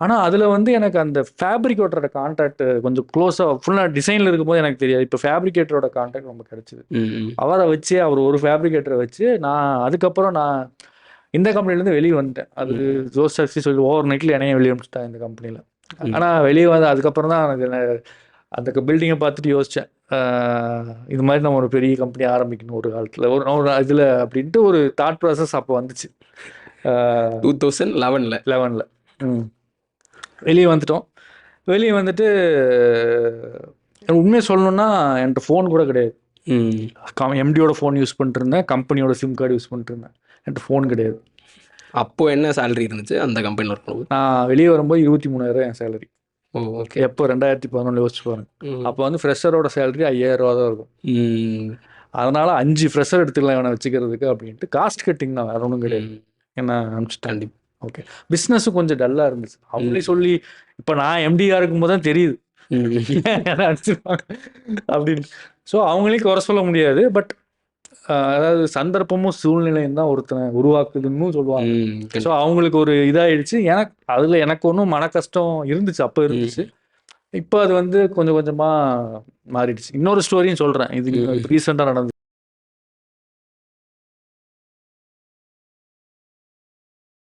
ஆனால் அதில் வந்து எனக்கு அந்த ஃபேப்ரிகேட்டரோட கான்டாக்ட் கொஞ்சம் க்ளோஸாக ஃபுல்லாக டிசைனில் இருக்கும்போது எனக்கு தெரியாது. இப்போ ஃபேப்ரிகேட்டரோட கான்டாக்ட் ரொம்ப கிடச்சிது. அவரை வச்சு அவர் ஒரு ஃபேப்ரிகேட்டரை வச்சு அதுக்கப்புறம் நான் இந்த கம்பெனிலேருந்து வெளியே வந்துட்டேன். அது ஜோசப்ஸி சொல்லி ஓவர் நைட்டில் என்னைய வெளியே அனுப்பிச்சிட்டாங்க இந்த கம்பெனியில். ஆனால் வெளியே வந்து அதுக்கப்புறம் தான் எனக்கு அந்த பில்டிங்கை பார்த்துட்டு யோசித்தேன், இது மாதிரி நம்ம ஒரு பெரிய கம்பெனி ஆரம்பிக்கணும் ஒரு காலத்தில் ஒரு இதில் அப்படின்ட்டு ஒரு தாட் ப்ராசஸ் அப்போ வந்துச்சு 2011. வெளியே வந்துட்டோம். வெளியே வந்துட்டு உண்மையை சொல்லணுன்னா என்கிட்ட ஃபோன் கூட கிடையாது. எம்டியோட ஃபோன் யூஸ் பண்ணிட்டு இருந்தேன், கம்பெனியோட சிம் கார்டு யூஸ் பண்ணிட்டு இருந்தேன். என்கிட்ட ஃபோன் கிடையாது. அப்போது என்ன சேலரி இருந்துச்சு அந்த கம்பெனியில் ஒர்க் பண்ணும்போது? நான் வெளியே வரும்போது 23,000 என் சேலரி. ஓகே. எப்போ 2011 யோசிச்சு பாருங்க. அப்போ வந்து ஃப்ரெஷரோட சேலரி 5,000 ரூபா தான் இருக்கும். அதனால 5 ஃப்ரெஷர் எடுத்துக்கலாம் இவனை வச்சுக்கிறதுக்கு அப்படின்ட்டு. காஸ்ட் கட்டிங் தான், வேற ஒன்றும் கிடையாது. என்ன அனுப்பிச்சிட்டேன். ஓகே. பிஸ்னஸும் கொஞ்சம் டல்லாக இருந்துச்சு. அவங்களே சொல்லி இப்போ நான் எம்டியாக இருக்கும்போது தான் தெரியுது அடிச்சிருப்பாங்க அப்படின்னு. ஸோ அவங்களையும் குறை சொல்ல முடியாது. பட் அதாவது சந்தர்ப்பமும் சூழ்நிலையும் தான் ஒருத்தனை உருவாக்குதுன்னு சொல்லுவாங்க. ஸோ அவங்களுக்கு ஒரு இதாகிடுச்சு. எனக்கு ஒன்றும் மன கஷ்டம் இருந்துச்சு, அப்போ இருந்துச்சு. இப்போ அது வந்து கொஞ்சம் கொஞ்சமாக மாறிடுச்சு. இன்னொரு ஸ்டோரியும் சொல்கிறேன், இது ரீசெண்டாக நடந்தது.